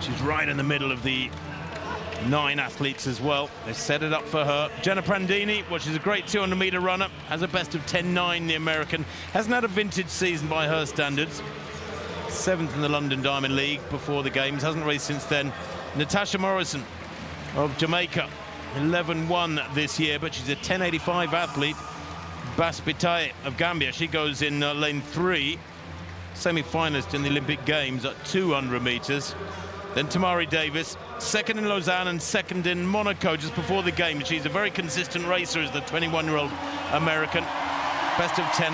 She's right in the middle of the 9 athletes as well. They set it up for her. Jenna Prandini, well, she's a great 200-meter runner, has a best of 10.9, the American. Hasn't had a vintage season by her standards. 7th in the London Diamond League before the games, hasn't raced since then. Natasha Morrison of Jamaica, 11-1 this year, but she's a 10.85 athlete. Bas Bitaye of Gambia, she goes in lane 3, semi-finalist in the Olympic Games at 200 meters. Then Tamari Davis, 2nd in Lausanne and 2nd in Monaco just before the game. She's a very consistent racer as the 21-year-old American. Best of 10.8.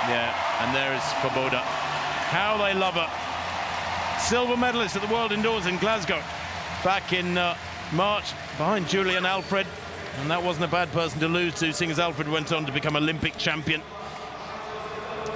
Yeah, and there is Swoboda. How they love her. Silver medalist at the World Indoors in Glasgow back in March behind Julian Alfred. And that wasn't a bad person to lose to, seeing as Alfred went on to become Olympic champion.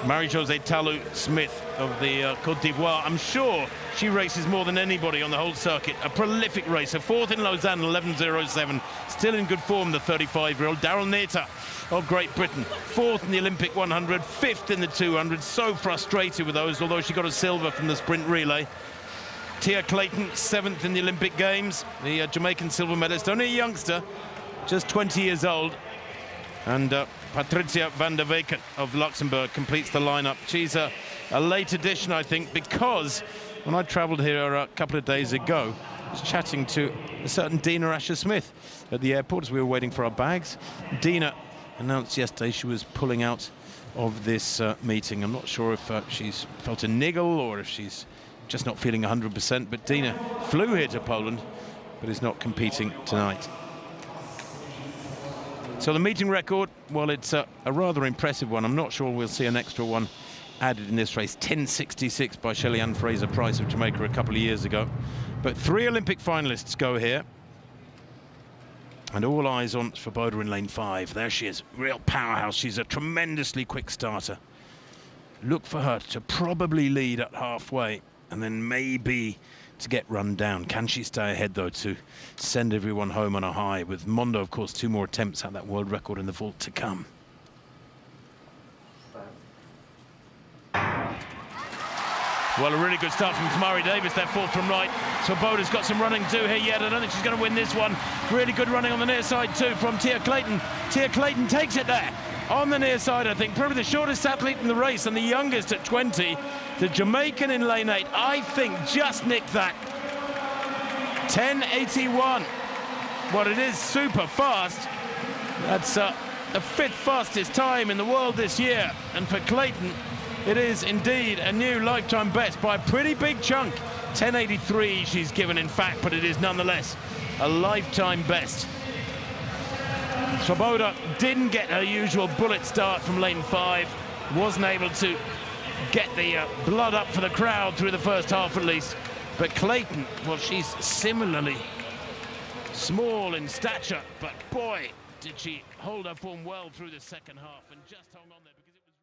Marie-Josée Talou Smith of the Côte d'Ivoire. I'm sure she races more than anybody on the whole circuit. A prolific racer. 4th in Lausanne, 11.07. Still in good form, the 35-year-old. Daryll Neita of Great Britain. 4th in the Olympic 100, 5th in the 200. So frustrated with those, although she got a silver from the sprint relay. Tia Clayton, 7th in the Olympic Games. The Jamaican silver medalist. Only a youngster, just 20 years old. And Patricia van der Weken of Luxembourg completes the lineup. She's a late addition, I think, because when I travelled here a couple of days ago, I was chatting to a certain Dina Asher-Smith at the airport as we were waiting for our bags. Dina announced yesterday she was pulling out of this meeting. I'm not sure if she's felt a niggle or if she's just not feeling 100%, but Dina flew here to Poland, but is not competing tonight. So the meeting record, well, it's a rather impressive one. I'm not sure we'll see an extra one added in this race. 10.66 by Shelly-Ann Fraser-Price of Jamaica a couple of years ago. But 3 Olympic finalists go here. And all eyes on Swoboda in lane 5. There she is, real powerhouse. She's a tremendously quick starter. Look for her to probably lead at halfway and then maybe to get run down. Can she stay ahead, though, to send everyone home on a high? With Mondo, of course, 2 more attempts at that world record in the vault to come. Well, a really good start from Tamari Davis, there, 4th from right. Swoboda's got some running to do here yet. I don't think she's going to win this one. Really good running on the near side, too, from Tia Clayton. Tia Clayton takes it there on the near side, I think. Probably the shortest athlete in the race and the youngest at 20. The Jamaican in lane 8, I think, just nicked that. 10.81. Well, it is super fast. That's the 5th fastest time in the world this year. And for Clayton, it is indeed a new lifetime best by a pretty big chunk. 10.83 she's given, in fact, but it is nonetheless a lifetime best. Swoboda didn't get her usual bullet start from lane 5. Wasn't able to get the blood up for the crowd through the first half at least. But Clayton, well, she's similarly small in stature, but boy, did she hold her form well through the second half and just hung on there because it was...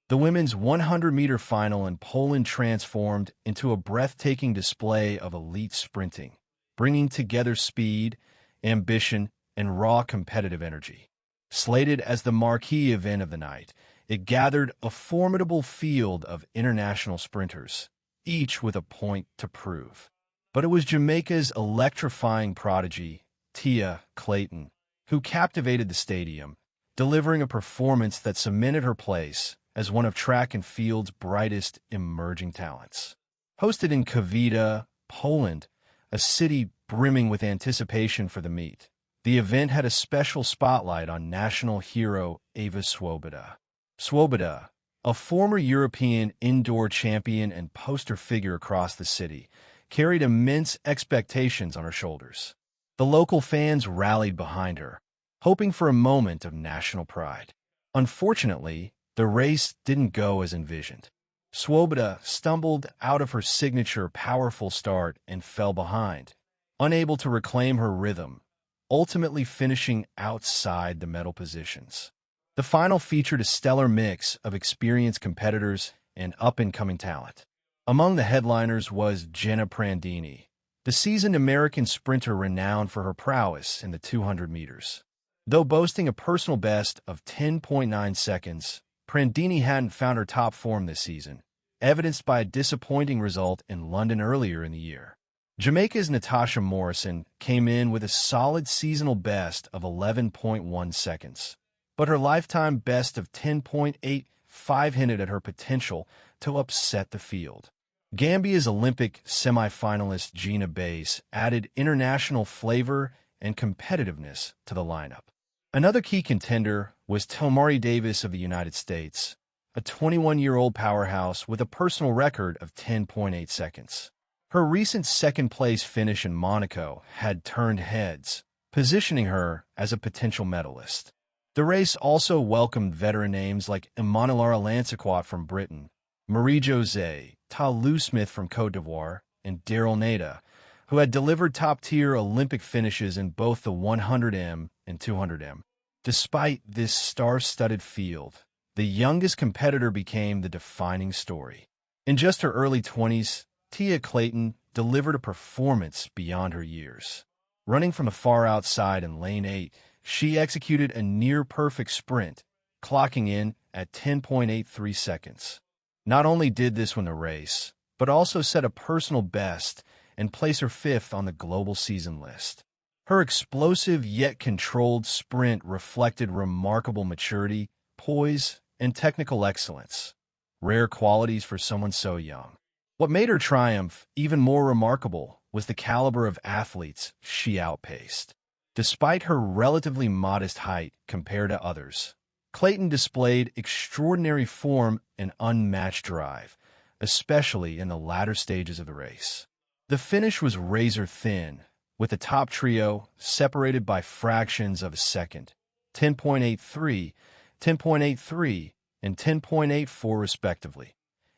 The women's 100-meter final in Poland transformed into a breathtaking display of elite sprinting, bringing together speed, ambition, and raw competitive energy. Slated as the marquee event of the night, it gathered a formidable field of international sprinters, each with a point to prove. But it was Jamaica's electrifying prodigy, Tia Clayton, who captivated the stadium, delivering a performance that cemented her place as one of track and field's brightest emerging talents. Hosted in Kavita, Poland, a city brimming with anticipation for the meet, the event had a special spotlight on national hero Ewa Swoboda. Swoboda, a former European indoor champion and poster figure across the city, carried immense expectations on her shoulders. The local fans rallied behind her, hoping for a moment of national pride. Unfortunately, the race didn't go as envisioned. Swoboda stumbled out of her signature powerful start and fell behind, unable to reclaim her rhythm, ultimately finishing outside the medal positions. The final featured a stellar mix of experienced competitors and up-and-coming talent. Among the headliners was Jenna Prandini, the seasoned American sprinter renowned for her prowess in the 200 meters. Though boasting a personal best of 10.9 seconds, Prandini hadn't found her top form this season, evidenced by a disappointing result in London earlier in the year. Jamaica's Natasha Morrison came in with a solid seasonal best of 11.1 seconds, but her lifetime best of 10.85 hinted at her potential to upset the field. Gambia's Olympic semifinalist Gina Bass added international flavor and competitiveness to the lineup. Another key contender was Tamari Davis of the United States, a 21-year-old powerhouse with a personal record of 10.8 seconds. Her recent second-place finish in Monaco had turned heads, positioning her as a potential medalist. The race also welcomed veteran names like Emmanuel Lancequot from Britain, Marie-José Talu-Smith from Côte d'Ivoire, and Daryll Neita, who had delivered top-tier Olympic finishes in both the 100m and 200m. Despite this star-studded field, the youngest competitor became the defining story. In just her early 20s, Tia Clayton delivered a performance beyond her years. Running from the far outside in lane 8, she executed a near-perfect sprint, clocking in at 10.83 seconds. Not only did this win the race, but also set a personal best and place her 5th on the global season list. Her explosive yet controlled sprint reflected remarkable maturity, poise, and technical excellence, rare qualities for someone so young. What made her triumph even more remarkable was the caliber of athletes she outpaced. Despite her relatively modest height compared to others, Clayton displayed extraordinary form and unmatched drive, especially in the latter stages of the race. The finish was razor-thin, with the top trio separated by fractions of a second, 10.83, 10.83, and 10.84 respectively,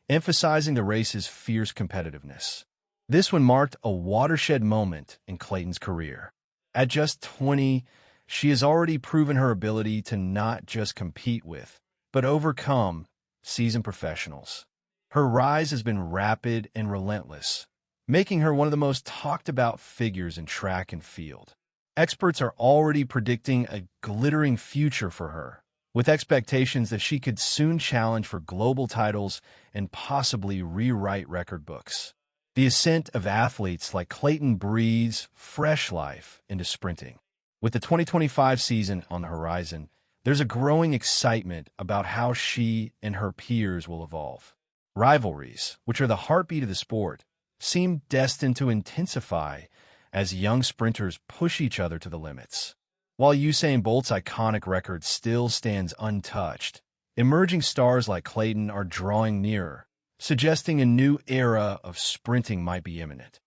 emphasizing the race's fierce competitiveness. This one marked a watershed moment in Clayton's career. At just 20, she has already proven her ability to not just compete with, but overcome seasoned professionals. Her rise has been rapid and relentless, making her one of the most talked-about figures in track and field. Experts are already predicting a glittering future for her, with expectations that she could soon challenge for global titles and possibly rewrite record books. The ascent of athletes like Clayton breathes fresh life into sprinting. With the 2025 season on the horizon, there's a growing excitement about how she and her peers will evolve. Rivalries, which are the heartbeat of the sport, seem destined to intensify as young sprinters push each other to the limits. While Usain Bolt's iconic record still stands untouched, emerging stars like Clayton are drawing nearer, suggesting a new era of sprinting might be imminent.